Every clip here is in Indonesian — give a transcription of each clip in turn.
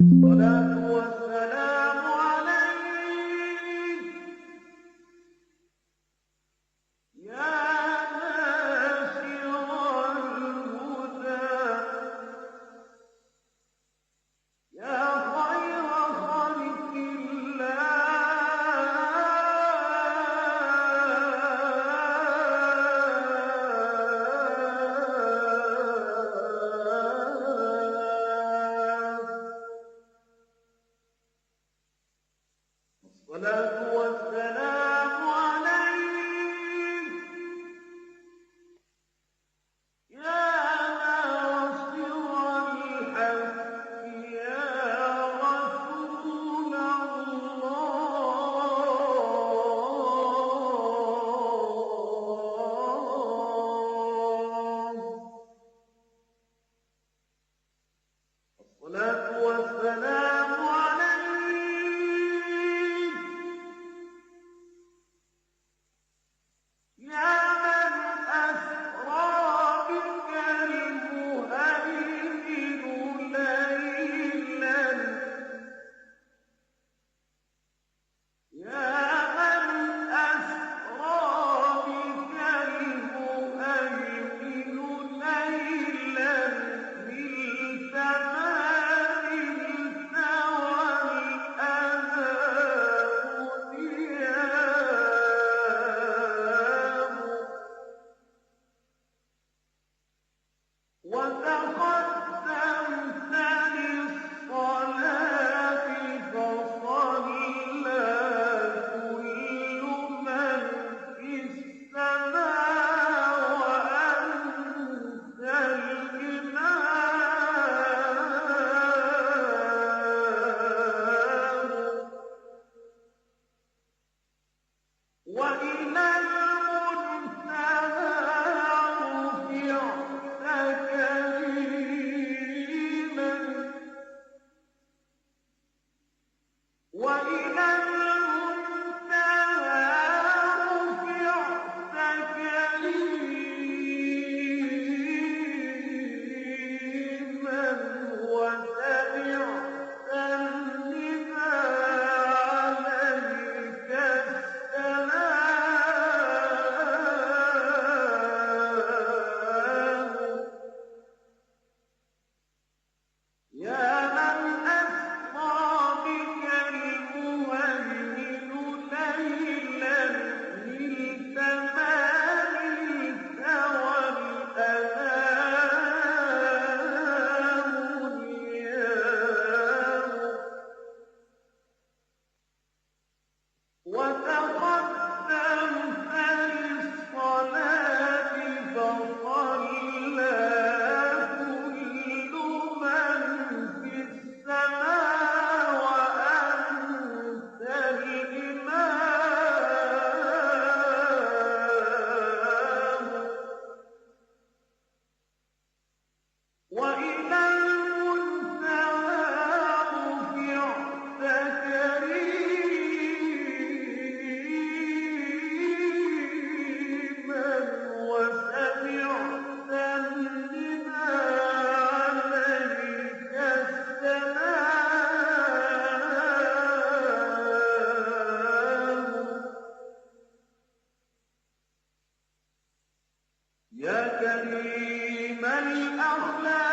الصلاة والسلام عليك يا ناشر الهدى يا خير خلق الله. الصلاة والسلام عليك يا ناصر الحق يا رسول الله. الصلاة والسلام عليك يا من أسرى بك المهيمن ليلا يا من أسرى بك المهيمن ليلا نلت ما نلت والأنام نيام وتقدمت للصلاة فصلى كل من في السماء وأنت الإمام وإلى المنتهى رفعت كريما وإلى المنتهى رفعت كريما وسمعت النداء عليك السلام يا من أسرى بك المهيمن ليلا نلت ما نلت والأنام نيام وتقدمت للصلاة فصلى كل من في السماء وأنت الإمام وإلى المنتهى رفعت كريما وسمعت النداء عليك السلام يا كريم الأخلاق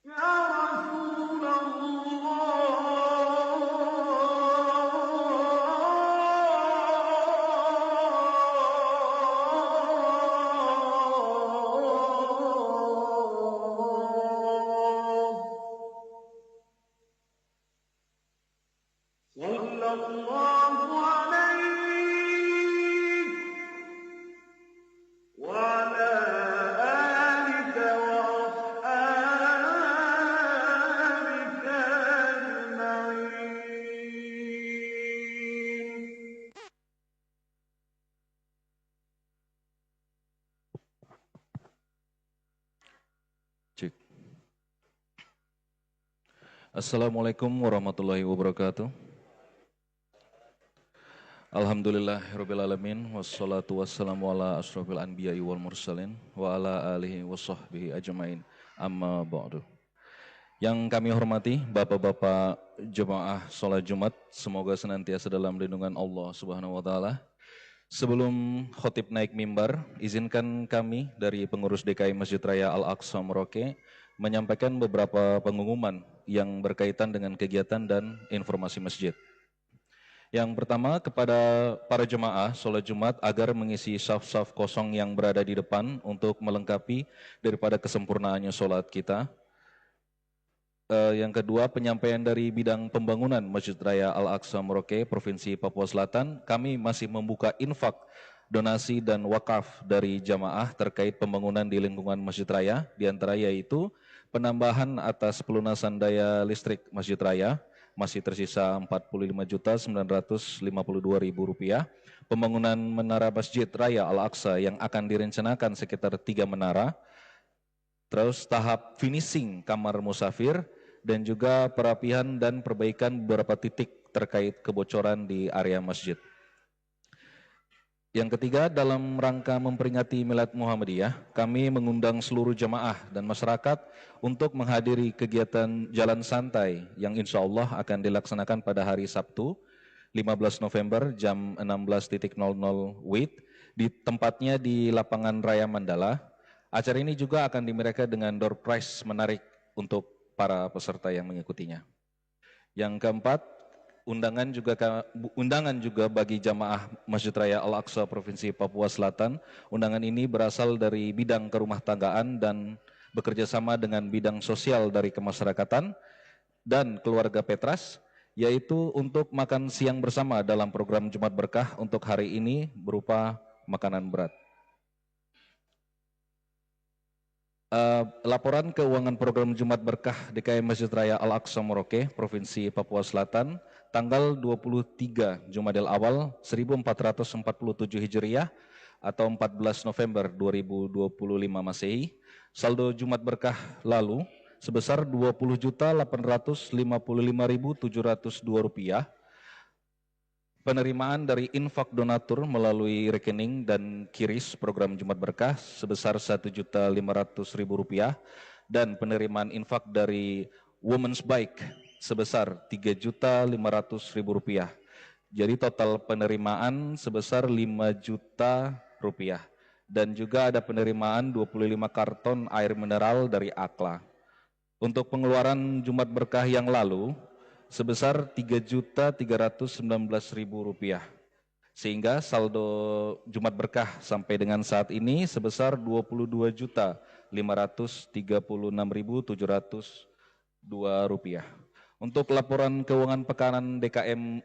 يا رسول الله صلى الله عليك وعلى آلك وأصحابك أجمعين. Cek. Assalamualaikum warahmatullahi wabarakatuh. Alhamdulillahirabbil alamin wassalatu wassalamu ala asyrofil anbiya'i wal mursalin wa ala alihi washabbihi ajmain. Amma ba'du. Yang kami hormati Bapak-bapak jemaah salat Jumat, semoga senantiasa dalam lindungan Allah Subhanahu wa taala. Sebelum khotib naik mimbar, izinkan kami dari pengurus DKI Masjid Raya Al-Aqsa Merauke menyampaikan beberapa pengumuman yang berkaitan dengan kegiatan dan informasi masjid. Yang pertama, kepada para jemaah sholat Jumat agar mengisi saf-saf kosong yang berada di depan untuk melengkapi daripada kesempurnaannya sholat kita. Yang kedua, penyampaian dari bidang pembangunan Masjid Raya Al-Aqsa Merauke, Provinsi Papua Selatan, kami masih membuka infak, donasi dan wakaf dari jamaah terkait pembangunan di lingkungan Masjid Raya, diantara yaitu penambahan atas pelunasan daya listrik Masjid Raya, masih tersisa Rp45.952.000, pembangunan menara Masjid Raya Al-Aqsa yang akan direncanakan sekitar 3 menara, terus tahap finishing kamar musafir, dan juga perapihan dan perbaikan beberapa titik terkait kebocoran di area masjid. Yang ketiga, dalam rangka memperingati Milad Muhammadiyah, kami mengundang seluruh jemaah dan masyarakat untuk menghadiri kegiatan Jalan Santai yang insya Allah akan dilaksanakan pada hari Sabtu, 15 November jam 16.00 WIB, di tempatnya di Lapangan Raya Mandala. Acara ini juga akan dimeriahkan dengan door prize menarik untuk para peserta yang mengikutinya. Yang keempat, undangan juga bagi jamaah Masjid Raya Al-Aqsa Provinsi Papua Selatan. Undangan ini berasal dari bidang kerumah tanggaan dan bekerja sama dengan bidang sosial dari kemasyarakatan dan keluarga Petras, yaitu untuk makan siang bersama dalam program Jumat Berkah untuk hari ini berupa makanan berat. Laporan keuangan program Jumat Berkah DKI Masjid Raya Al-Aqsa Merauke, Provinsi Papua Selatan, tanggal 23 Jumadil Awal 1447 Hijriah atau 14 November 2025 Masehi, saldo Jumat Berkah lalu sebesar Rp20.855.702. Penerimaan dari infak donatur melalui rekening dan kiris program Jumat Berkah sebesar Rp1.500.000 dan penerimaan infak dari Women's Bike sebesar Rp3.500.000. Jadi total penerimaan sebesar Rp5 juta dan juga ada penerimaan 25 karton air mineral dari Akla. Untuk pengeluaran Jumat Berkah yang lalu sebesar Rp3.319.000, sehingga saldo Jumat Berkah sampai dengan saat ini sebesar Rp22.536.702. Untuk laporan keuangan pekanan DKM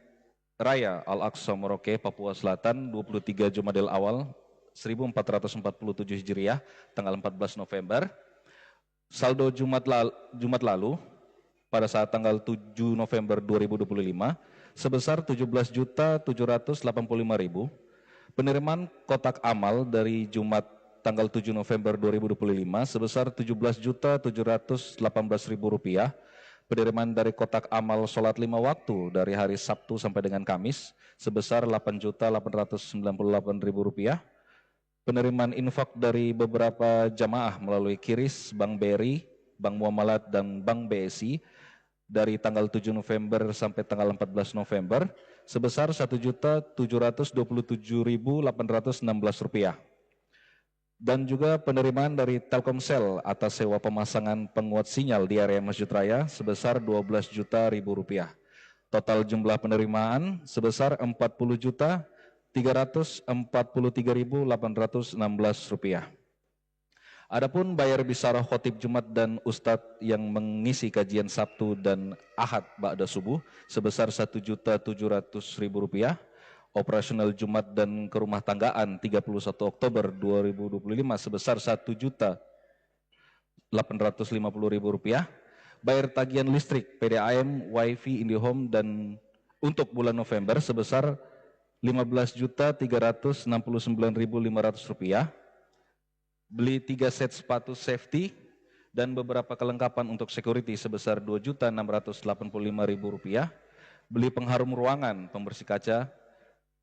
Raya Al-Aqsa Merauke, Papua Selatan, 23 Jumadil Awal 1447 Hijriah, tanggal 14 November, saldo Jumat lalu pada saat tanggal 7 November 2025 sebesar Rp17.785.000. Penerimaan kotak amal dari Jumat tanggal 7 November 2025 sebesar Rp17.718.000. Penerimaan dari kotak amal sholat 5 waktu dari hari Sabtu sampai dengan Kamis sebesar Rp8.898.000. Penerimaan infak dari beberapa jamaah melalui kiris, Bank BRI, Bank Muamalat, dan Bank BSI dari tanggal 7 November sampai tanggal 14 November sebesar Rp1.727.816. Dan juga penerimaan dari Telkomsel atas sewa pemasangan penguat sinyal di area Masjid Raya sebesar Rp12 juta. Total jumlah penerimaan sebesar Rp40.343.816. Adapun bayar bisyarah khotib Jumat dan Ustadz yang mengisi kajian Sabtu dan Ahad ba'da subuh sebesar Rp1.700.000. Operasional Jumat dan kerumah tanggaan 31 Oktober 2025 sebesar Rp1.850.000. Bayar tagihan listrik, PDAM, WiFi, IndiHome dan untuk bulan November sebesar Rp15.369.500. Beli 3 set sepatu safety dan beberapa kelengkapan untuk security sebesar Rp2.685.000. Beli pengharum ruangan, pembersih kaca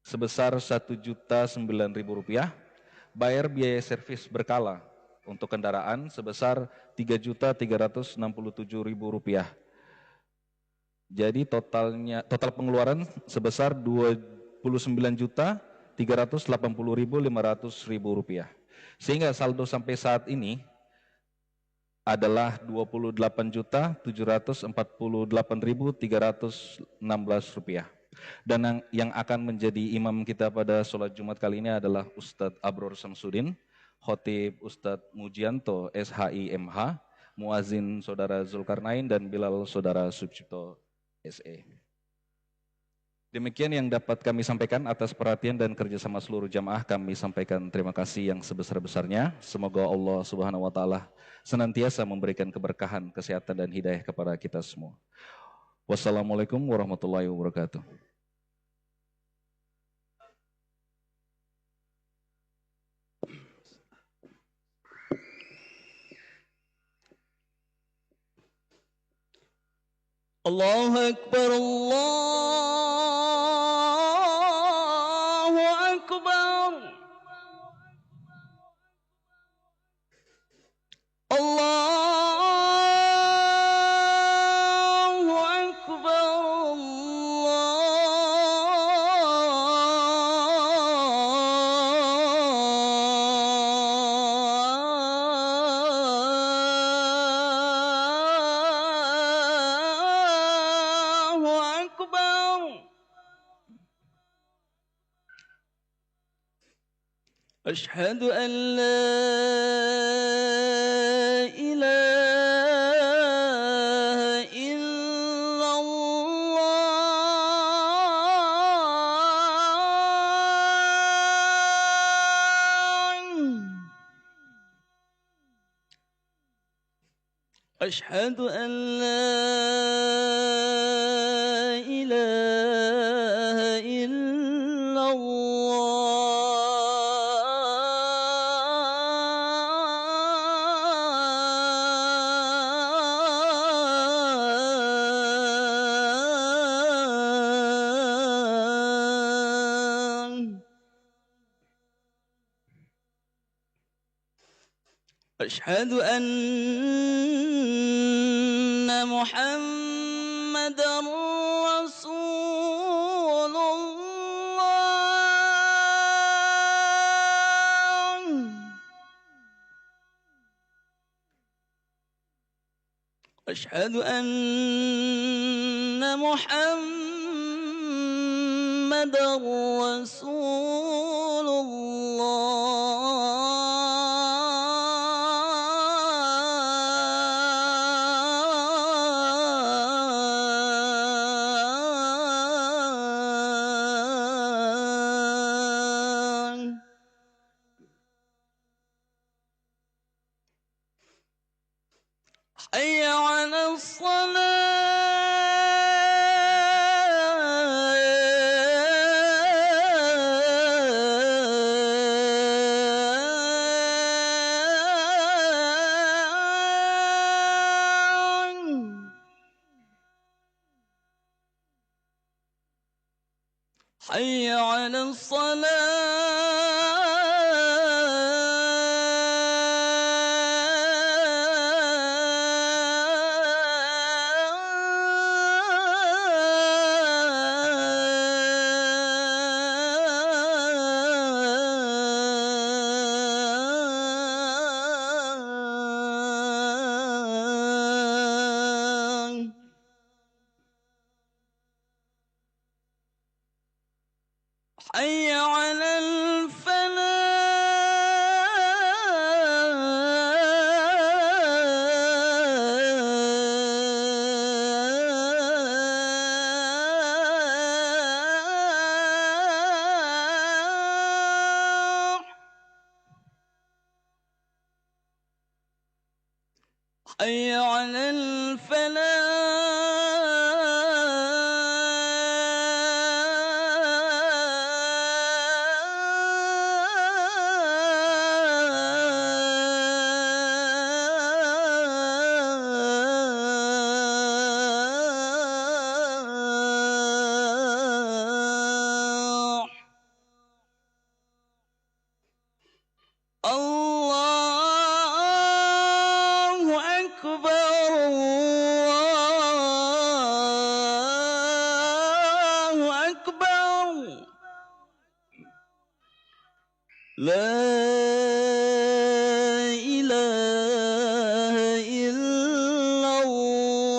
sebesar Rp1.009.000. Bayar biaya servis berkala untuk kendaraan sebesar Rp3.367.000. Jadi total pengeluaran sebesar Rp29.380.500.000. Sehingga saldo sampai saat ini adalah Rp28.748.316. Dan yang akan menjadi imam kita pada sholat Jumat kali ini adalah Ustadz Abror Samsudin, Khotib Ustadz Mujianto SHI MH, Muazin Saudara Zulkarnain, dan Bilal Saudara Subcipto SE. Demikian yang dapat kami sampaikan. Atas perhatian dan kerjasama seluruh jamaah kami sampaikan terima kasih yang sebesar-besarnya. Semoga Allah Subhanahu wa Ta'ala senantiasa memberikan keberkahan, kesehatan, dan hidayah kepada kita semua. Wassalamualaikum warahmatullahi wabarakatuh. Allahu Akbar, Allahu Akbar. Allahu Akbar, Allahu Akbar. Asyhadu an la ilaha illallah. Asyhadu an la ilaha illallah. Asyhadu anna Muhammadar Rasulullah. Asyhadu anna Muhammadar Rasulullah. Hayya 'alas salah. Hayya 'alas salah. حي على الفلاح. حي على الفلاح. أكبر الله أكبر لا إله إلا الله.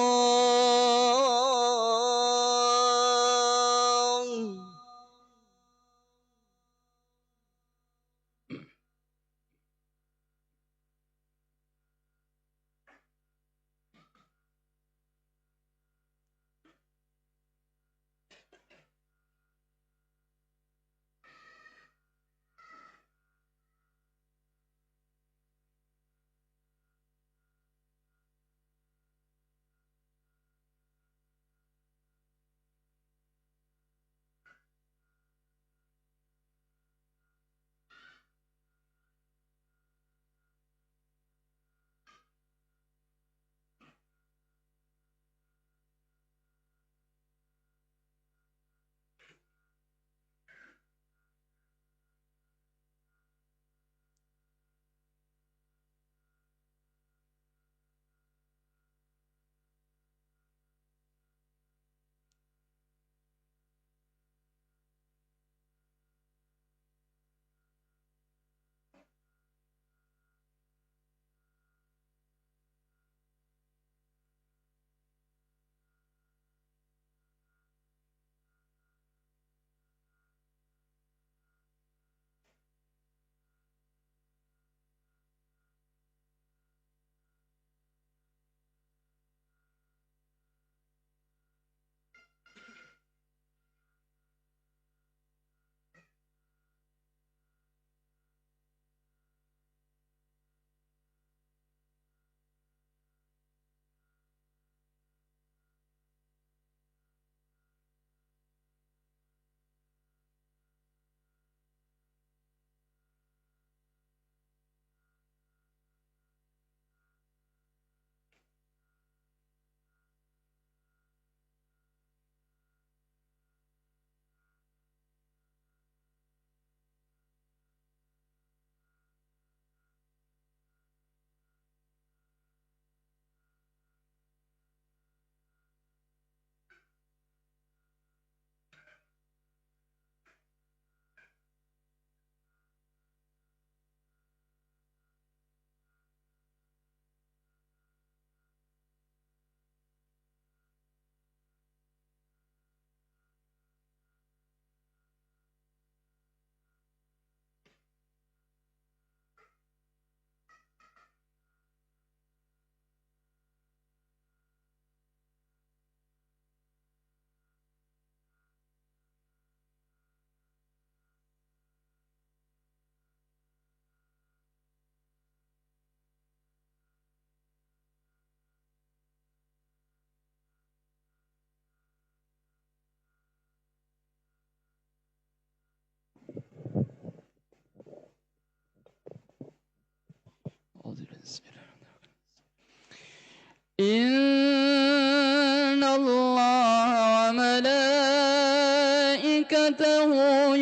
إن الله وملائكته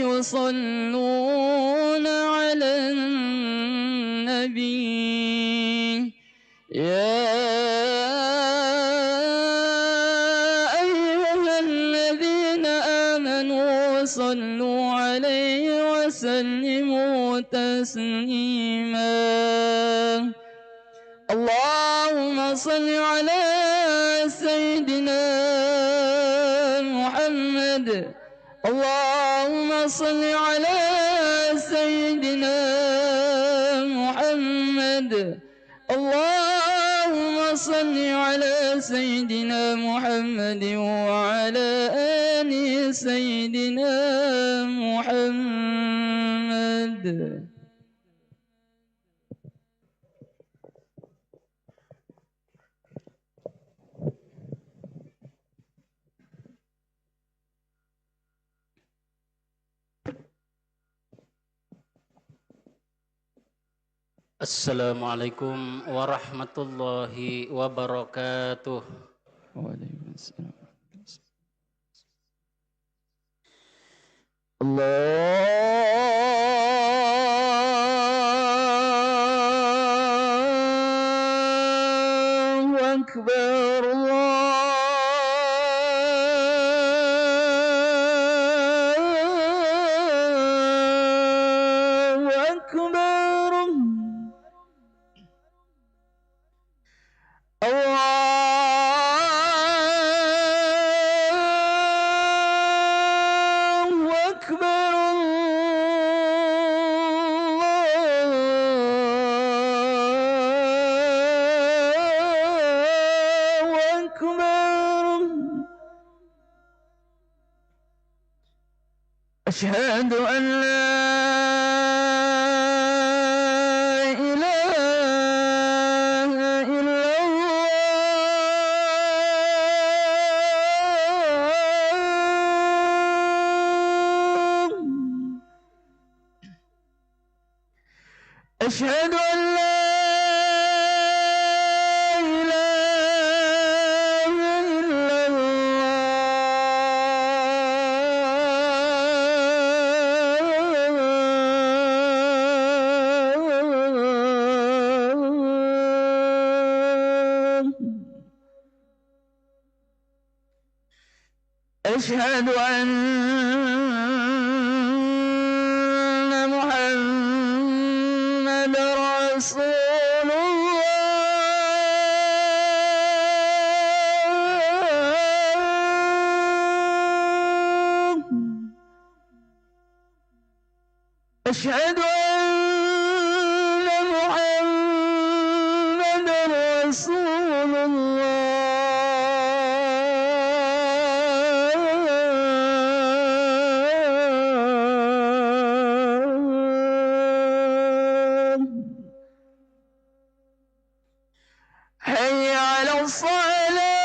يصلون على النبي يا أيها الذين آمنوا صلوا عليه وسلموا تسليما. اللهم صل على سيدنا محمد. اللهم صل على سيدنا محمد. اللهم صل على سيدنا محمد وعلى آل سيدنا محمد. Assalamualaikum warahmatullahi wabarakatuh. Waalaikumsalam. أكبر الله أكبر الله أكبر الله أكبر أشهد أن لا إله إلا الله أشهد أن لا إله إلا الله أشهد أن محمد رسول الله أشهد أن محمد رسول الله حي على الصلاة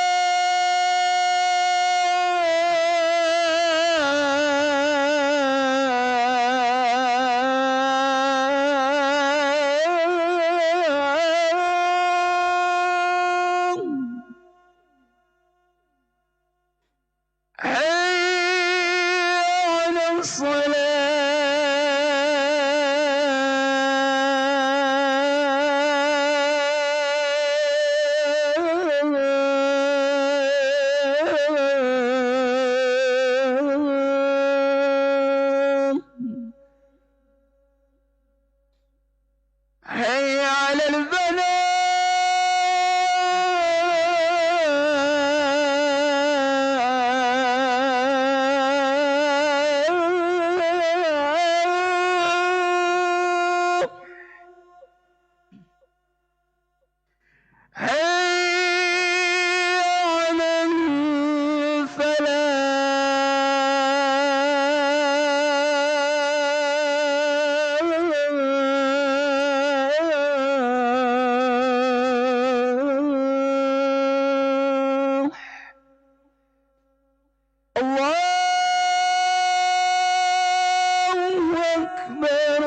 حي على الصلاة حي على الفلاح حي على الفلاح الله أكبر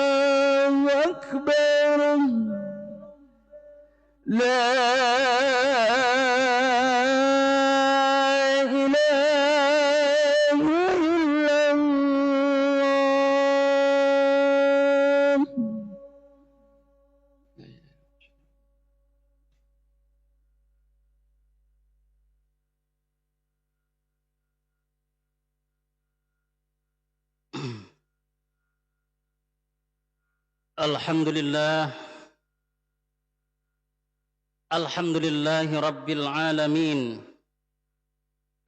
الله أكبر لا إله إلا الله Alhamdulillah Alhamdulillahi Rabbil Alamin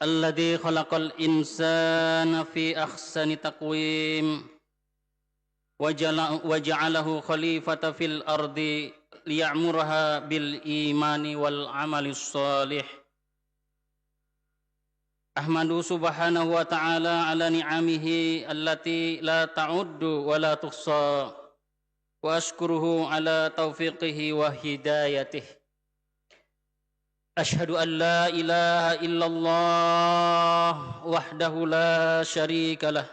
Alladhi khalaqal insana fi ahsani taqwim Waja'alahu khalifata fil ardi liya'muraha bil imani wal amalis salih Ahmadu subhanahu wa ta'ala ala ni'amihi allati la ta'uddu wa la tuhsa wa ashkuruhu ala taufiqihi wa hidayatih Ashhadu an la ilaha illallah wahdahu la syarika lah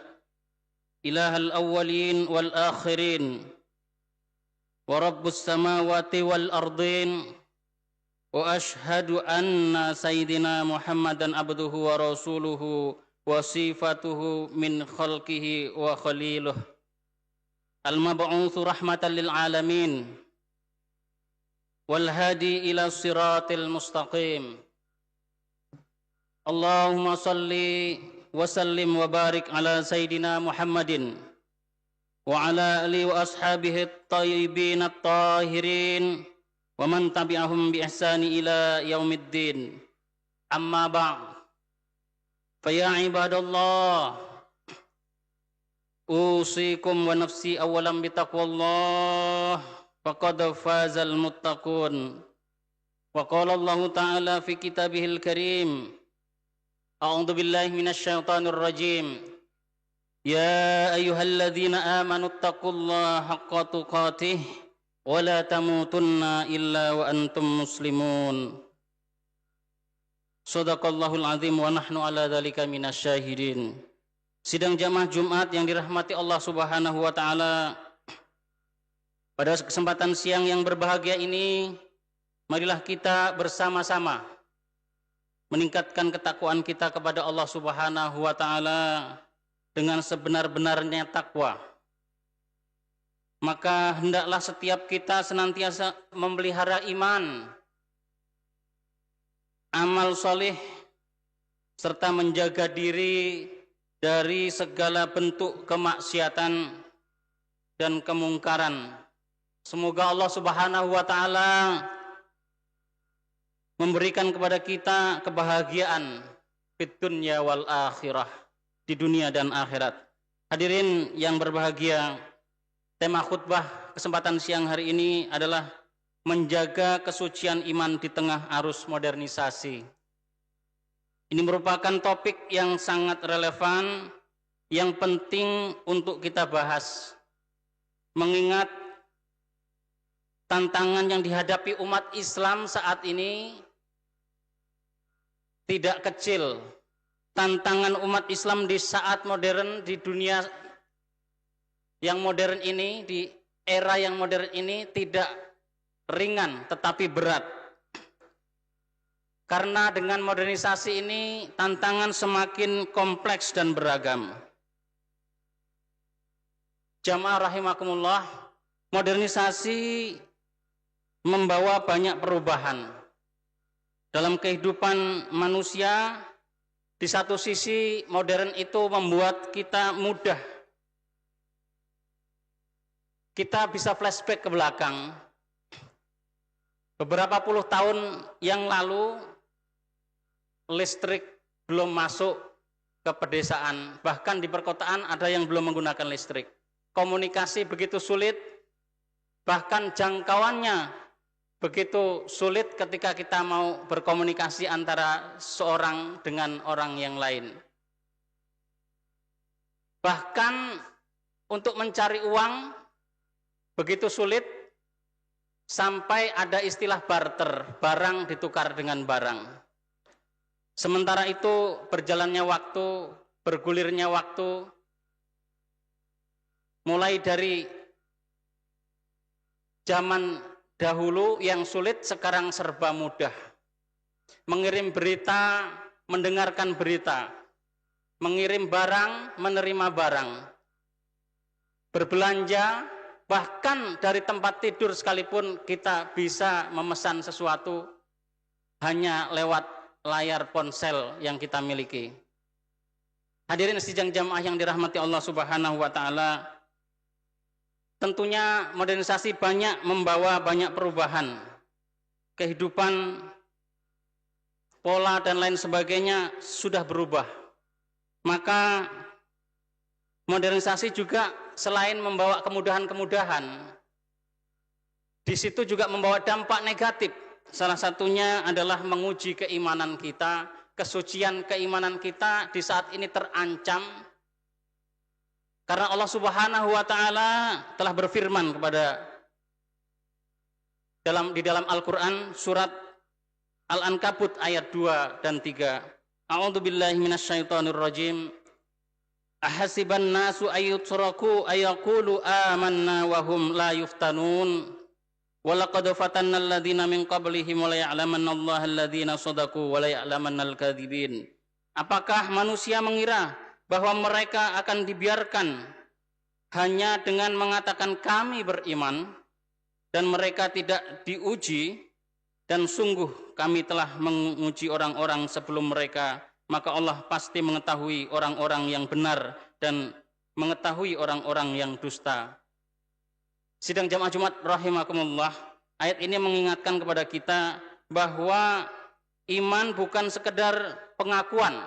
ilahal awwalin wal akhirin wa rabbus samawati wal ardin wa ashhadu anna sayyidina Muhammadan abduhu wa rasuluhu wa sifatuhu min khalqihi wa khaliluh al-mab'utsu rahmatan lil alamin والهادي إلى الصراط المستقيم. اللهم صل وسلم وبارك على سيدنا محمد وعلى آله وأصحابه الطيبين الطاهرين ومن تبعهم بإحسان إلى يوم الدين. أما بعد، فيا عباد الله، أوصيكم ونفسي أولا بتقوى الله، فقد فاز المتقون. وقال الله تعالى في كتابه الكريم: أعوذ بالله من الشيطان الرجيم، يا أيها الذين آمنوا اتقوا الله حق تقاته ولا تموتن إلا وأنتم مسلمون. Shadaqallahul azim wa nahnu ala dzalika minasyahidin. Sidang jamaah Jumat yang dirahmati Allah Subhanahu wa taala, pada kesempatan siang yang berbahagia ini, marilah kita bersama-sama meningkatkan ketakwaan kita kepada Allah Subhanahu wa taala dengan sebenar-benarnya takwa. Maka hendaklah setiap kita senantiasa memelihara iman, amal soleh, serta menjaga diri dari segala bentuk kemaksiatan dan kemungkaran. Semoga Allah Subhanahu wa taala memberikan kepada kita kebahagiaan di dunia wal akhirah, di dunia dan akhirat. Hadirin yang berbahagia, tema khutbah kesempatan siang hari ini adalah menjaga kesucian iman di tengah arus modernisasi. Ini merupakan topik yang sangat relevan, yang penting untuk kita bahas. Mengingat tantangan yang dihadapi umat Islam saat ini tidak kecil. Tantangan umat Islam di saat modern, di dunia yang modern ini, di era yang modern ini tidak ringan tetapi berat. Karena dengan modernisasi ini tantangan semakin kompleks dan beragam. Jamaah rahimakumullah, modernisasi membawa banyak perubahan dalam kehidupan manusia. Di satu sisi modern itu membuat kita mudah. Kita bisa flashback ke belakang. Beberapa puluh tahun yang lalu, listrik belum masuk ke pedesaan, bahkan di perkotaan ada yang belum menggunakan listrik. Komunikasi begitu sulit, bahkan jangkauannya begitu sulit ketika kita mau berkomunikasi antara seorang dengan orang yang lain. Bahkan untuk mencari uang begitu sulit, sampai ada istilah barter, barang ditukar dengan barang. Sementara itu berjalannya waktu, bergulirnya waktu, mulai dari zaman dahulu yang sulit sekarang serba mudah. Mengirim berita, mendengarkan berita, mengirim barang, menerima barang, berbelanja, bahkan dari tempat tidur sekalipun kita bisa memesan sesuatu hanya lewat layar ponsel yang kita miliki. Hadirin sidang jamaah yang dirahmati Allah Subhanahu wa taala, tentunya modernisasi banyak membawa banyak perubahan. Kehidupan, pola dan lain sebagainya sudah berubah. Maka modernisasi juga selain membawa kemudahan-kemudahan, di situ juga membawa dampak negatif. Salah satunya adalah menguji keimanan kita, kesucian keimanan kita di saat ini terancam. Karena Allah Subhanahu wa taala telah berfirman di dalam Al-Qur'an surat Al-Ankabut ayat 2 dan 3. A'udzubillahi minasyaitonirrajim. Ahasiban nasu ayyutraku ayaqulu amanna wa hum la yuftanun. Walaqad fatanna alladziina min qablihim wa la ya'lamanna Allaha alladziina shadaqu wa la ya'lamanna al-kadzibin. Apakah manusia mengira bahwa mereka akan dibiarkan hanya dengan mengatakan kami beriman, dan mereka tidak diuji, dan sungguh kami telah menguji orang-orang sebelum mereka, maka Allah pasti mengetahui orang-orang yang benar dan mengetahui orang-orang yang dusta. Sidang jamaah Jumat rahimakumullah, ayat ini mengingatkan kepada kita bahwa iman bukan sekedar pengakuan,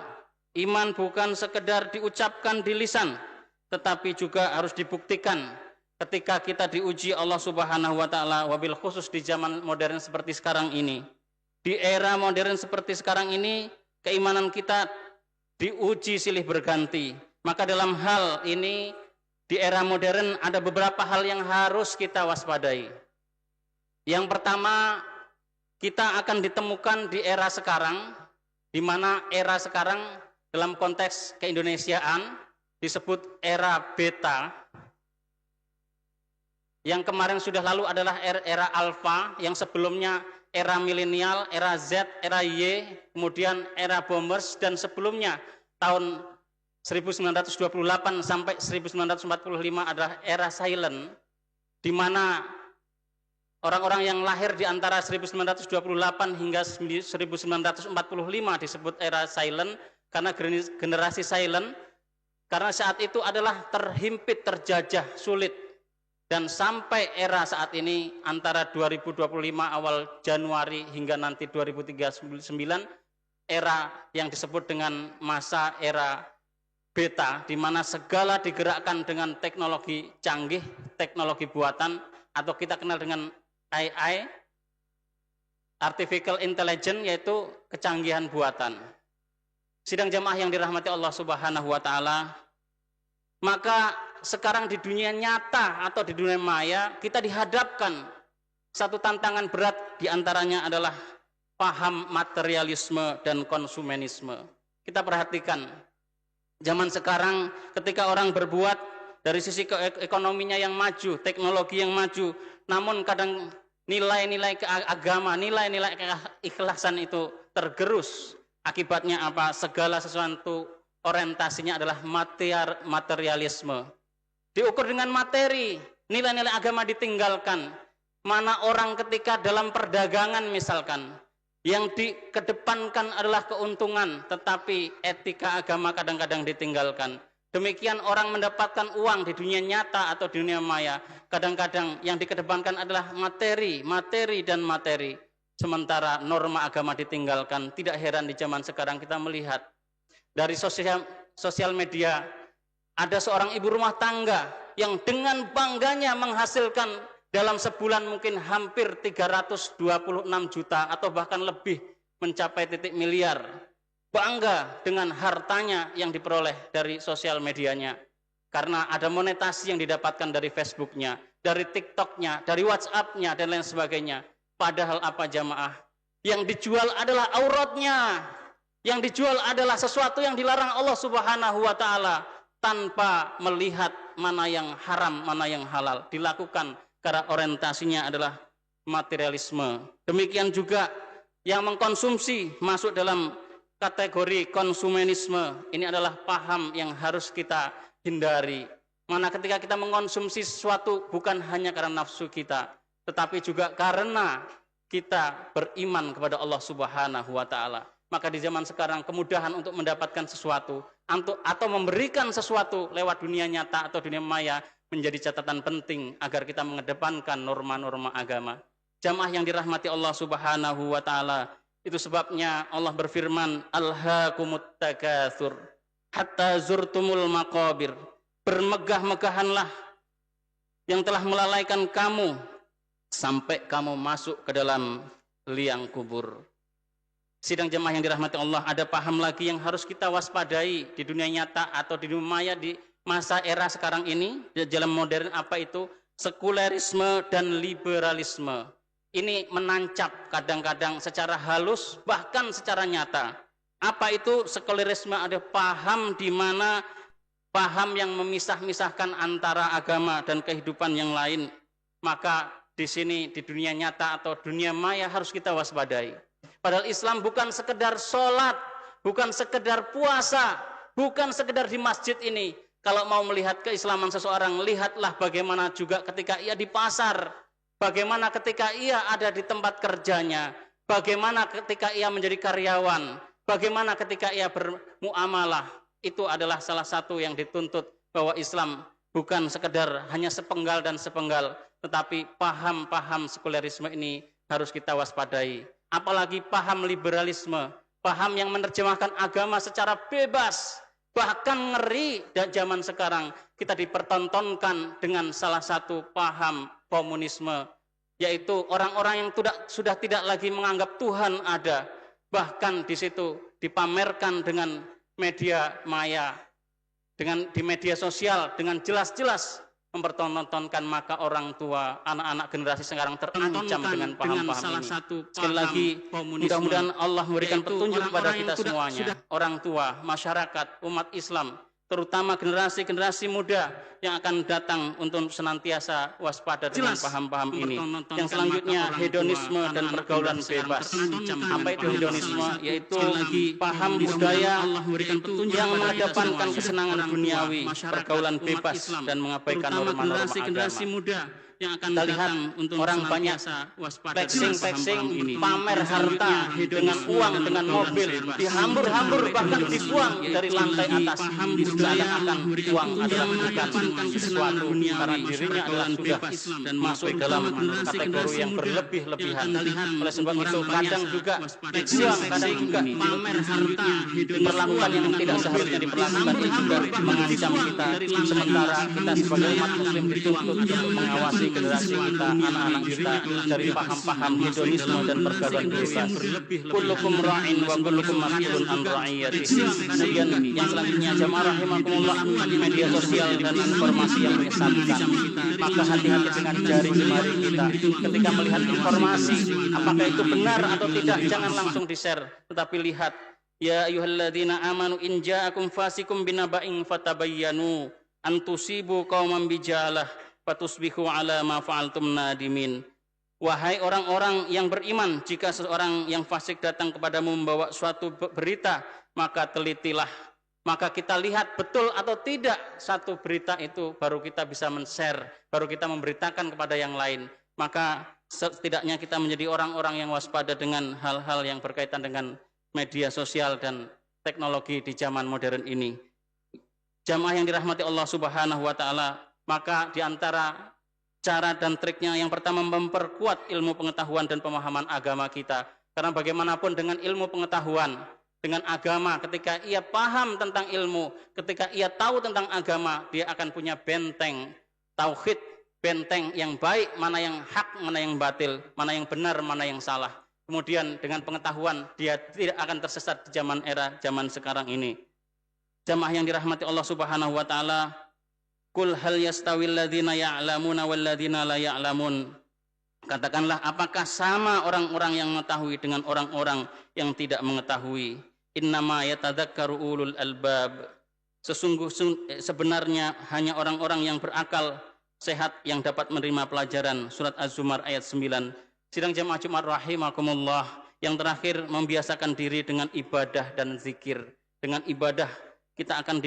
iman bukan sekedar diucapkan di lisan, tetapi juga harus dibuktikan ketika kita diuji Allah Subhanahu wa taala, wabil khusus di zaman modern seperti sekarang ini. Di era modern seperti sekarang ini, keimanan kita diuji silih berganti. Maka dalam hal ini, di era modern ada beberapa hal yang harus kita waspadai. Yang pertama, kita akan ditemukan di era sekarang, di mana era sekarang dalam konteks keindonesiaan disebut era beta. Yang kemarin sudah lalu adalah era alfa, yang sebelumnya era milenial, era Z, era Y, kemudian era boomers, dan sebelumnya tahun 1928 sampai 1945 adalah era silent, di mana orang-orang yang lahir di antara 1928 hingga 1945 disebut era silent, karena generasi silent, karena saat itu adalah terhimpit, terjajah, sulit. Dan sampai era saat ini antara 2025 awal Januari hingga nanti 2039, era yang disebut dengan masa era beta, di mana segala digerakkan dengan teknologi canggih, teknologi buatan, atau kita kenal dengan AI, Artificial Intelligence, yaitu kecanggihan buatan. Sidang jamaah yang dirahmati Allah Subhanahu wa taala, maka sekarang di dunia nyata atau di dunia maya kita dihadapkan satu tantangan berat, diantaranya adalah paham materialisme dan konsumenisme. Kita perhatikan zaman sekarang ketika orang berbuat dari sisi ekonominya yang maju, teknologi yang maju, namun kadang nilai-nilai agama, nilai-nilai keikhlasan itu tergerus. Akibatnya apa? Segala sesuatu orientasinya adalah materialisme. Diukur dengan materi, nilai-nilai agama ditinggalkan. Mana orang ketika dalam perdagangan misalkan, yang dikedepankan adalah keuntungan, tetapi etika agama kadang-kadang ditinggalkan. Demikian orang mendapatkan uang di dunia nyata atau di dunia maya, kadang-kadang yang dikedepankan adalah materi, materi dan materi. Sementara norma agama ditinggalkan. Tidak heran di zaman sekarang kita melihat dari sosial media, ada seorang ibu rumah tangga yang dengan bangganya menghasilkan dalam sebulan mungkin hampir 326 juta atau bahkan lebih, mencapai titik miliar. Bangga dengan hartanya yang diperoleh dari sosial medianya. Karena ada monetasi yang didapatkan dari Facebooknya, dari TikToknya, dari WhatsAppnya, dan lain sebagainya. Padahal apa jamaah? Yang dijual adalah auratnya. Yang dijual adalah sesuatu yang dilarang Allah Subhanahu wa taala, tanpa melihat mana yang haram, mana yang halal. Dilakukan karena orientasinya adalah materialisme. Demikian juga yang mengkonsumsi masuk dalam kategori konsumenisme. Ini adalah paham yang harus kita hindari. Mana ketika kita mengkonsumsi sesuatu bukan hanya karena nafsu kita, tetapi juga karena kita beriman kepada Allah Subhanahu wa taala. Maka di zaman sekarang kemudahan untuk mendapatkan sesuatu atau memberikan sesuatu lewat dunia nyata atau dunia maya menjadi catatan penting agar kita mengedepankan norma-norma agama. Jamaah yang dirahmati Allah Subhanahu wa taala, itu sebabnya Allah berfirman, alhaakumut takatsur hatta zurtumul maqabir. Bermegah-megahanlah yang telah melalaikan kamu sampai kamu masuk ke dalam liang kubur. Sidang jemaah yang dirahmati Allah, ada paham lagi yang harus kita waspadai di dunia nyata atau di dunia maya di masa era sekarang ini, di dalam modern, apa itu? Sekulerisme dan liberalisme. Ini menancap kadang-kadang secara halus, bahkan secara nyata. Apa itu sekulerisme? Ada paham di mana paham yang memisah-misahkan antara agama dan kehidupan yang lain. Maka di sini di dunia nyata atau dunia maya harus kita waspadai. Padahal Islam bukan sekedar sholat, bukan sekedar puasa, bukan sekedar di masjid ini. Kalau mau melihat keislaman seseorang, lihatlah bagaimana juga ketika ia di pasar. bagaimana ketika ia ada di tempat kerjanya, bagaimana ketika ia menjadi karyawan, bagaimana ketika ia bermuamalah. Itu adalah salah satu yang dituntut, bahwa Islam bukan sekedar hanya sepenggal dan sepenggal, tetapi paham-paham sekulerisme ini harus kita waspadai. Apalagi paham liberalisme, paham yang menerjemahkan agama secara bebas. Bahkan ngeri dan zaman sekarang kita dipertontonkan dengan salah satu paham komunisme, yaitu orang-orang yang sudah tidak lagi menganggap Tuhan ada. Bahkan di situ dipamerkan dengan media maya, di media sosial dengan jelas-jelas mempertontonkan, maka orang tua, anak-anak generasi sekarang terancam dengan paham-paham ini. Sekali lagi, mudah-mudahan Allah memberikan petunjuk kepada kita semuanya, orang tua, masyarakat, umat Islam, terutama generasi-generasi muda yang akan datang untuk senantiasa waspada dengan paham-paham ini. Yang selanjutnya, hedonisme dan pergaulan bebas. Apa itu hedonisme? Yaitu paham budaya yang mengedepankan kesenangan duniawi, pergaulan bebas, dan mengabaikan norma-norma agama. Kita lihat orang banyak flexing, pamer harta dengan uang, dengan mobil, dihambur-hambur, bahkan dibuang dari lantai atas. Seakan-akan uang adalah bukan sesuatu, karena dirinya adalah sudah masuk dalam kategori yang berlebih-lebihan. Oleh sebab itu kadang juga dibuang, kadang juga pamer harta, diperlakukan yang tidak seharusnya diperlakukan, itu juga mengancam kita. Sementara kita sebagai umat muslim dituntut untuk mengawasi generasi kita, anak-anak kita, dari paham-paham hedonisme dan pergaulan bebas. Kullukum ra'in wa kullukum mas'ulun an ra'iyatihi. Kemudian yang selanjutnya, jamaah rahimakumullah, media sosial dan informasi yang menyesatkan. Maka hati-hati dengan jari jemari kita ketika melihat informasi, apakah itu benar atau tidak, jangan langsung di-share, tetapi lihat. Ya ayyuhalladzina amanu in ja'akum fasikum binaba'in fatabayyanu an tusibu qauman bijalah fatusbihu ala ma fa'altum nadimin. Wahai orang-orang yang beriman, jika seseorang yang fasik datang kepadamu membawa suatu berita, maka telitilah. Maka kita lihat betul atau tidak satu berita itu, baru kita bisa men-share, baru kita memberitakan kepada yang lain. Maka setidaknya kita menjadi orang-orang yang waspada dengan hal-hal yang berkaitan dengan media sosial dan teknologi di zaman modern ini. Jamaah yang dirahmati Allah Subhanahu wa taala, maka di antara cara dan triknya yang pertama, memperkuat ilmu pengetahuan dan pemahaman agama kita. Karena bagaimanapun dengan ilmu pengetahuan, dengan agama, ketika ia paham tentang ilmu, ketika ia tahu tentang agama, dia akan punya benteng tauhid, benteng yang baik, mana yang hak, mana yang batil, mana yang benar, mana yang salah. Kemudian dengan pengetahuan dia tidak akan tersesat di zaman sekarang ini. Jamaah yang dirahmati Allah Subhanahu wa taala, Qul hal yastawil ladzina ya'lamuna wal ladzina la ya'lamun. Katakanlah, apakah sama orang-orang yang mengetahui dengan orang-orang yang tidak mengetahui? Innama yatadzakkaru ulul albab. Sebenarnya hanya orang-orang yang berakal sehat yang dapat menerima pelajaran. Surat Az-Zumar ayat 9. Sidang jamaah Jumat rahimakumullah, yang terakhir, membiasakan diri dengan ibadah dan zikir. Dengan ibadah kita akan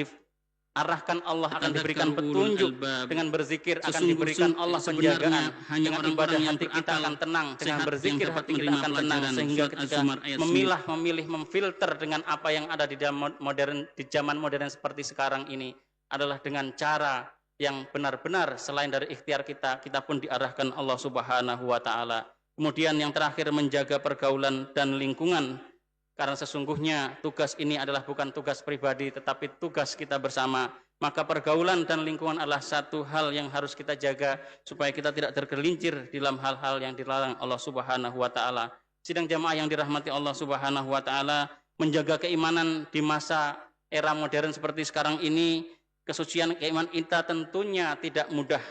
arahkan, Allah akan diberikan petunjuk, dengan berzikir akan diberikan Allah penjagaan, dengan ibadah hati kita akan tenang, dengan berzikir hati kita akan tenang, sehingga ketika memilih, memfilter dengan apa yang ada di zaman modern seperti sekarang ini adalah dengan cara yang benar-benar selain dari ikhtiar kita pun diarahkan Allah Subhanahu wa taala. Kemudian yang terakhir, menjaga pergaulan dan lingkungan. Karena sesungguhnya tugas ini adalah bukan tugas pribadi, tetapi tugas kita bersama. Maka pergaulan dan lingkungan adalah satu hal yang harus kita jaga, supaya kita tidak tergelincir dalam hal-hal yang dilarang Allah Subhanahu wa taala. Sidang jamaah yang dirahmati Allah Subhanahu wa taala, menjaga keimanan di masa era modern seperti sekarang ini, kesucian keimanan kita tentunya tidak mudah,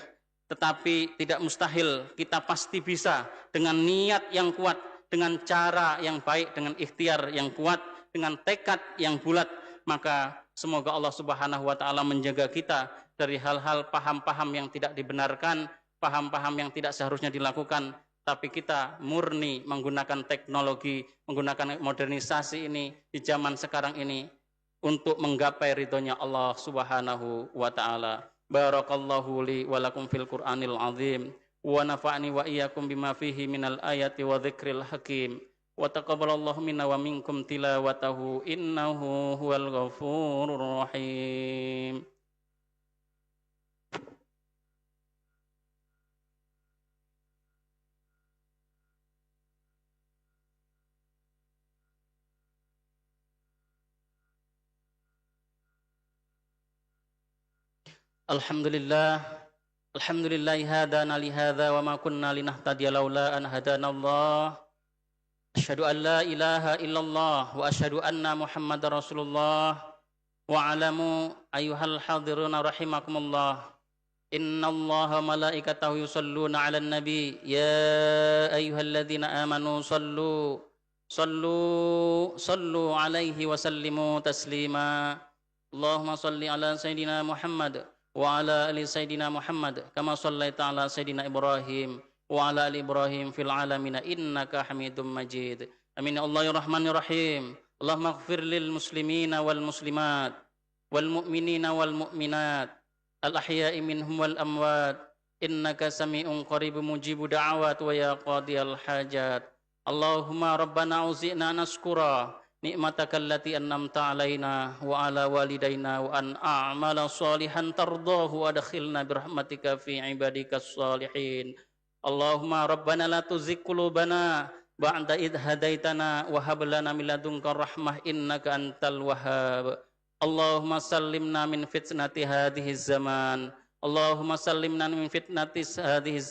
tetapi tidak mustahil. Kita pasti bisa dengan niat yang kuat, dengan cara yang baik, dengan ikhtiar yang kuat, dengan tekad yang bulat. Maka semoga Allah Subhanahu wa taala menjaga kita dari hal-hal paham-paham yang tidak dibenarkan, paham-paham yang tidak seharusnya dilakukan, tapi kita murni menggunakan teknologi, menggunakan modernisasi ini di zaman sekarang ini untuk menggapai ridhonya Allah Subhanahu wa taala. Barakallahu li wa lakum fil Qur'anil azim wa nafa'ani wa iyyakum bima fihi minal ayati wa dzikril hakim. Wa taqabbalallahu minna wa minkum tilawatahu innahu huwal ghafurur rahim. Alhamdulillahi hadana li hadza wa ma kunna linahtadiya laula an hadanallah. Asyhadu an la ilaha illallah wa asyhadu anna Muhammadar Rasulullah. Wa alamu ayyuhal hadiruna rahimakumullah. Innallaha malaikatahu yusalluna 'alan nabi ya ayyuhalladzina amanu sallu alaihi wa sallimu taslima. Allahumma salli ala sayyidina Muhammad wa ala ali sayyidina Muhammad kama shallaita ala sayyidina Ibrahim wa ala ali Ibrahim fil alamin innaka Hamidum Majid. Amin ya Allah ya Rahman ya Rahim. Allahumma ighfir lil muslimina wal muslimat wal mu'minina wal mu'minat al ahya'i minhum wal amwat innaka sami'un qaribun mujibu da'awat wa ya qadiyal hajat. Allahumma rabbana auzi'na naskura ni'mataka allati an'amta alaina wa ala walidaina wa an a'mala salihan tardahu wa adkhilna birahmatika fi ibadikas salihin. Allahumma rabbana la tuzigh qulubana ba'da idh hadaitana wa hab lana min ladunka rahmah innaka antal wahhab. Allahumma sallimna min fitnati hadhihi zaman. Allahumma sallimna min fitnati hadhihi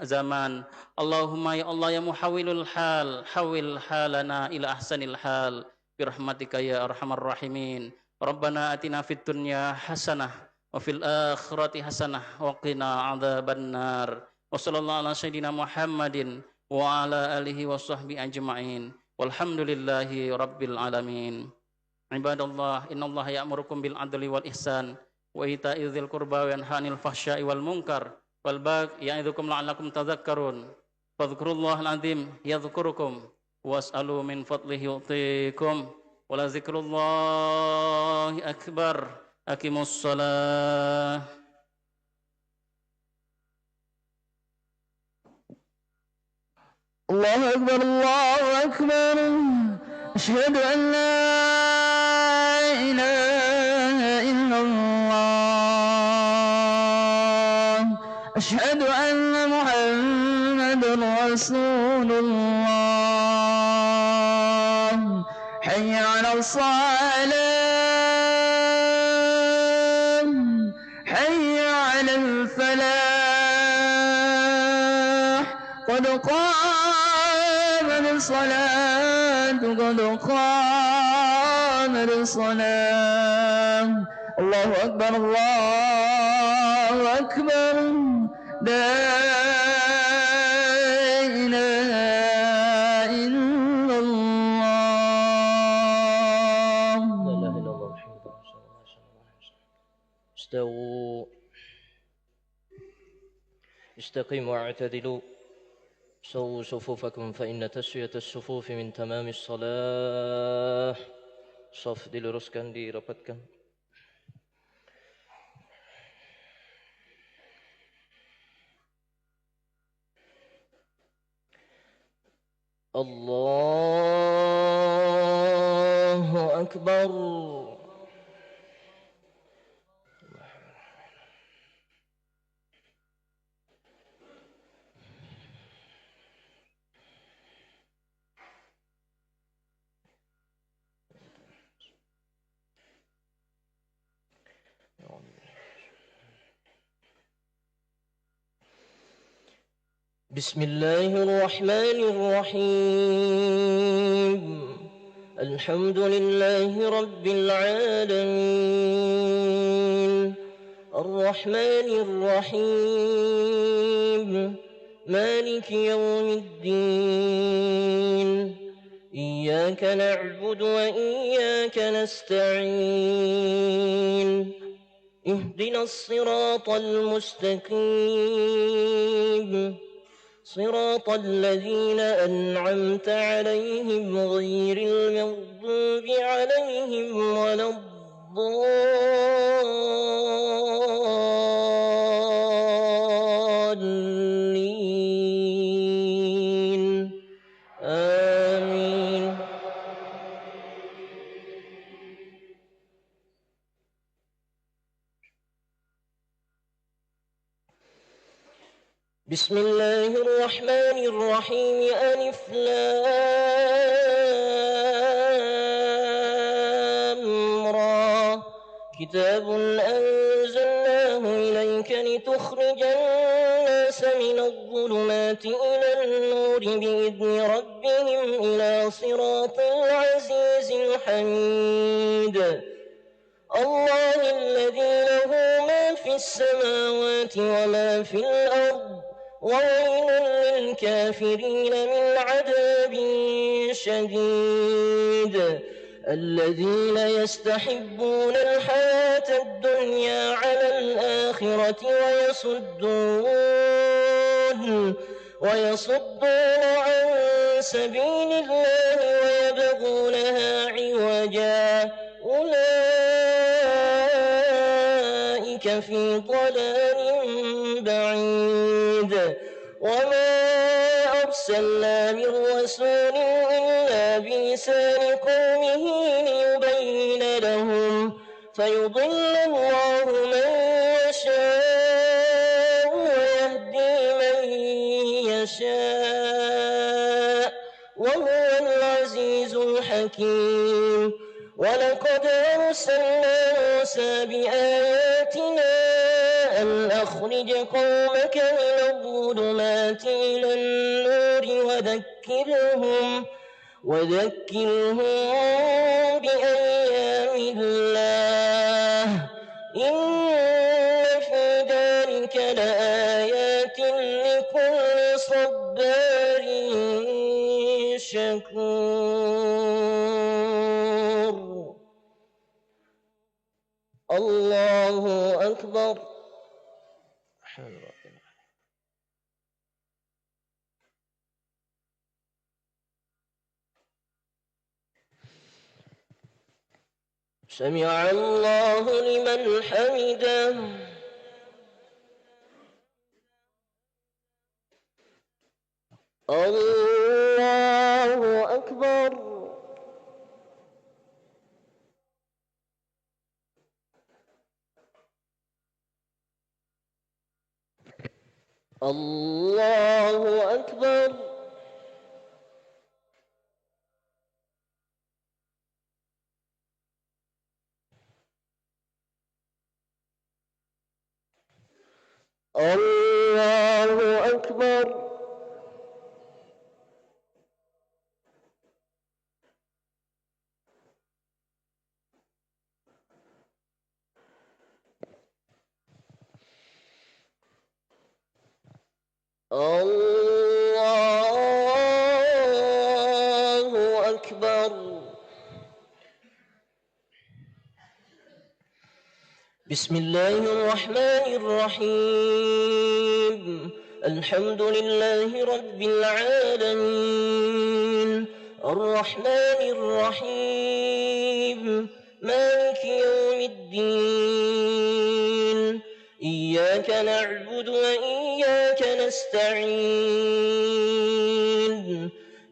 zaman. Allahumma ya Allah ya muhawwilul hal, hawil halana ila ahsanil hal birahmatika ya arhamar rahimin. Rabbana atina fid dunya hasanah wa fil akhirati hasanah wa qina adzabannar. Wa sallallahu ala sayyidina Muhammadin wa ala alihi wa sahbihi ajma'in. Walhamdulillahi rabbil alamin. Ibadallah, innallaha ya'murukum bil adli wal ihsan wa ita'i dzil qurba wa yanha 'anil fahsya'i wal munkar wal baghi ya'idzukum la'allakum tadhakkarun. Fadhkurullahal azim yadhkurukum was'alu min fadlihi yu'tikum wa la dzikrullahi akbar. Aqimus shalah. Allahu akbar, Allahu akbar. Asyhadu an la ilaha illallah. Asyhadu anna Muhammadar Rasulullah. Hayya 'alas salam. Hayya 'alal falah. Qad qamat as-salat, qad qamat as-salat. Allahu akbar, Allahu akbar. La ilaha illallah. لا إله إلا الله محمد رسول الله صلى الله عليه وسلم. استقيموا واعتدلوا سووا صفوفكم فإن تسوية الصفوف من تمام الصلاة. Saf diluruskan, dirapatkan. Allahu Akbar. بسم الله الرحمن الرحيم. الحمد لله رب العالمين الرحمن الرحيم مالك يوم الدين. إياك نعبد وإياك نستعين. اهدنا الصراط المستقيم صراط الذين أنعمت عليهم غير المغضوب عليهم ولا الضالين. بسم الله الرحمن الرحيم ألف لام را كتاب أنزلناه إليك لتخرج الناس من الظلمات إلى النور بإذن ربهم إلى صراط العزيز الحميد الله الذي له ما في السماوات وما في الأرض وويل للكافرين من عذاب شديد الذين يستحبون الحياة الدنيا على الآخرة ويصدون عن سبيل الله ويبغونها عوجا أولئك في ضلال بعيد وما أرسلنا من رسول إلا بلسان قومه ليبين لهم فيضل الله من يشاء ويهدي من يشاء وهو العزيز الحكيم ولقد أرسلنا موسى بآياتنا أن أخرج قومك من الظلمات إلى النور وذكرهم بأيام الله إن في ذلك لآيات لكل صبار شكور الله أكبر. سمع الله لمن حمده. الله أكبر. الله أكبر. الله أكبر. الله أكبر. بسم الله الرحمن الرحيم الحمد لله رب العالمين الرحمن الرحيم مالك يوم الدين إياك نعبد وإياك نستعين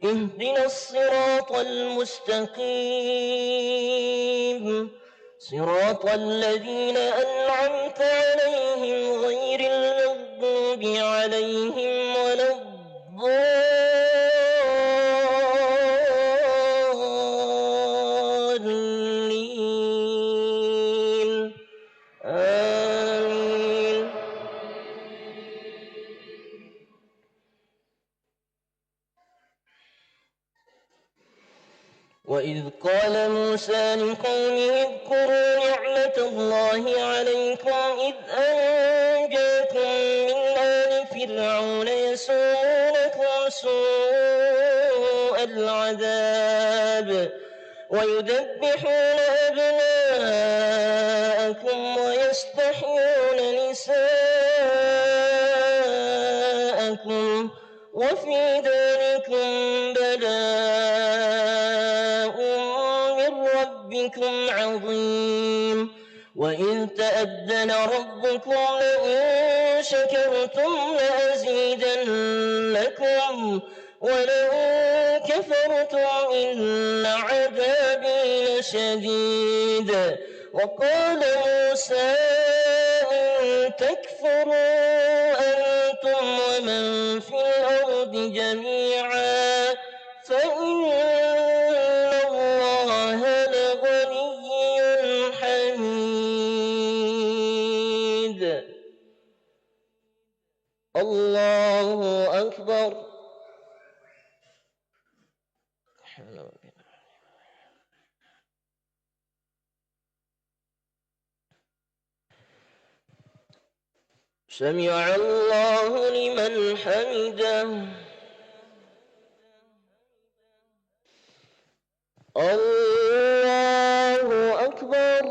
اهدنا الصراط المستقيم صراط الذين أنعمت عليهم غير المغضوب عليهم ولا الضالين آمين. وإذ قال موسى لقومه اذكروا نعمة الله عليكم إذ أنجاكم من آل فرعون يسومونكم سوء العذاب ويذبحون أبناءكم ويستحيون نساءكم وفي ذلكم بلاء من ربكم عظيم. وإذ تأذن ربكم لئن شكرتم لأزيدنكم ولئن كفرتم إن عذابي لشديد. وقال موسى إن تكفروا أنتم ومن في الأرض جميعا فإن الله لغني حميد. الله أكبر. سمع الله لمن حمده. الله أكبر.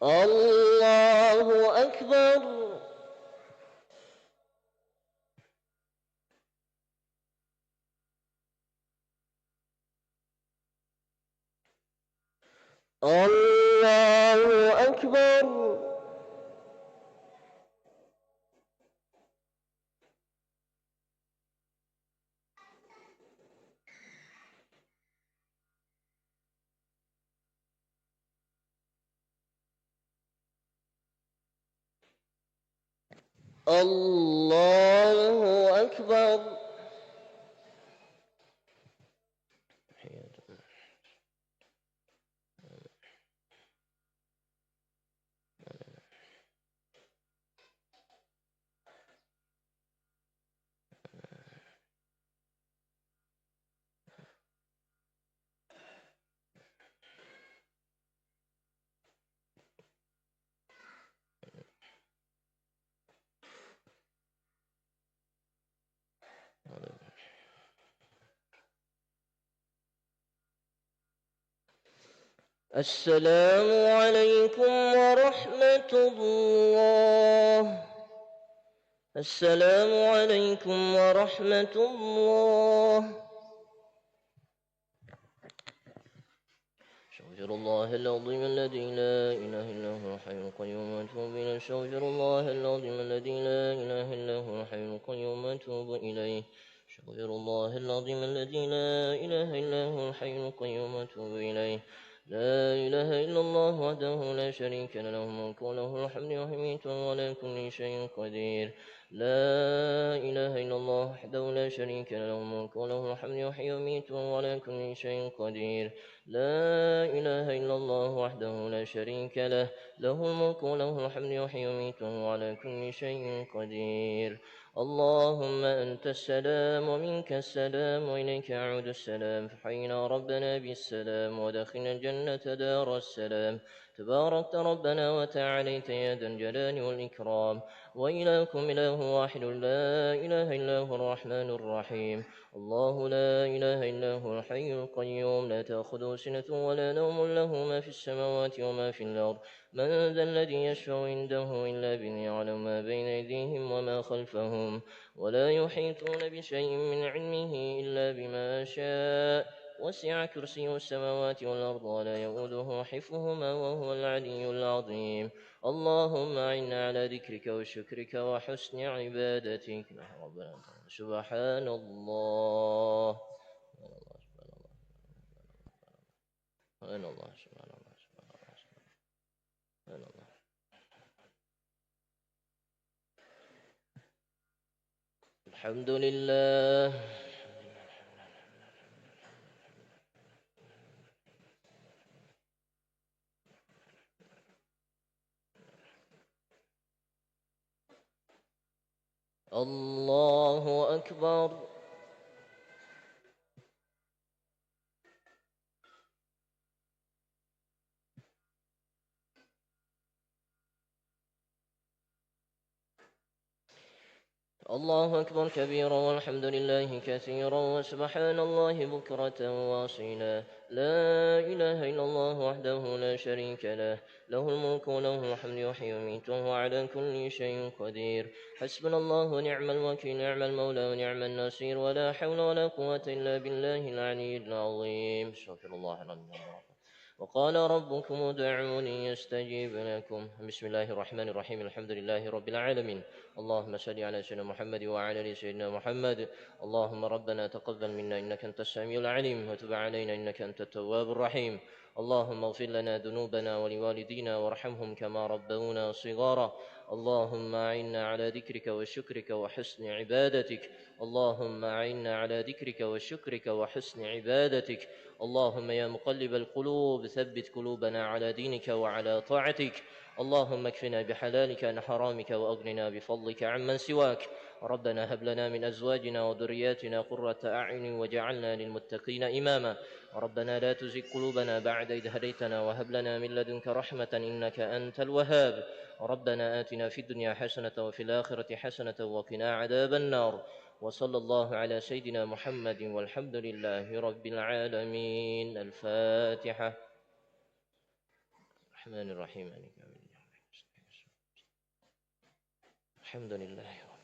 الله أكبر. الله أكبر. الله أكبر. السلام عليكم ورحمة الله. السلام عليكم ورحمة الله. استغفر الله العظيم الذي لا إله إلا هو الحي القيوم وأتوب إليه. استغفر الله العظيم الذي لا إله إلا هو الحي القيوم وأتوب إليه. استغفر الله العظيم الذي لا إله إلا هو الحي القيوم وأتوب إليه. لا إله إلا الله وحده لا شريك له له الملك وله الحمد ويميت وهو على كل شيء قدير. لا إله إلا الله وحده لا شريك له له الملك وله الحمد يحيي ويميت وهو على كل شيء قدير. لا إله إلا الله وحده لا شريك له له الملك وله الحمد يحيي ويميت وهو على كل شيء قدير. اللهم أنت السلام ومنك السلام وإليك يعود السلام. فحينا ربنا بالسلام ودخلنا الجنة دار السلام. تباركت ربنا وتعاليت يا ذا الجلال والإكرام. وإلهكم إله واحد لا إله إلا هو الرحمن الرحيم. الله لا إله إلا هو الحي القيوم لا تأخذه سنة ولا نوم له ما في السماوات وما في الأرض. من ذا الذي يشفع عنده إلا بإذنه يعلم ما بين أيديهم وما خلفهم ولا يحيطون بشيء من علمه إلا بما شاء. وسع كرسيه السماوات والأرض ولا يؤوده حفظهما وهو العلي العظيم. اللهم أعنا على ذكرك وشكرك وحسن عبادتك. سبحان الله. سبحان الله. سبحان الله. سبحان الله. الحمد لله. الله أكبر. الله أكبر كبيرا والحمد لله كثيرا وسبحان الله بكرة واصيلا. لا إله إلا الله وحده لا شريك له له الملك وله الحمد يحيي ويميت وهو على كل شيء قدير. حسبنا الله ونعم الوكيل نعم المولى ونعم النصير ولا حول ولا قوة إلا بالله العلي العظيم. استغفر الله العظيم. وقال ربكم ادعوني يستجيب لكم. بسم الله الرحمن الرحيم. الحمد لله رب العالمين. اللهم صل على سيدنا محمد وعلى ال سيدنا محمد. اللهم ربنا تقبل منا إنك أنت السميع العليم وتب علينا إنك أنت التواب الرحيم. اللهم اغفر لنا ذنوبنا ولوالدينا وارحمهم كما ربونا صغارا اللهم أعنا على ذكرك وشكرك وحسن عبادتك اللهم أعنا على ذكرك وشكرك وحسن عبادتك اللهم يا مقلب القلوب ثبت قلوبنا على دينك وعلى طاعتك اللهم اكفنا بحلالك عن حرامك وأغننا بفضلك عمن سواك ربنا هب لنا من أزواجنا وذرياتنا قرة أعين وجعلنا للمتقين إماما ربنا لا تزغ قلوبنا بعد إذ هديتنا وهب لنا من لدنك رحمة إنك أنت الوهاب ربنا آتنا في الدنيا حسنة وفي الآخرة حسنة وقنا عذاب النار وصلى الله على سيدنا محمد والحمد لله رب العالمين الفاتحة الرحمن الرحيم الحمد لله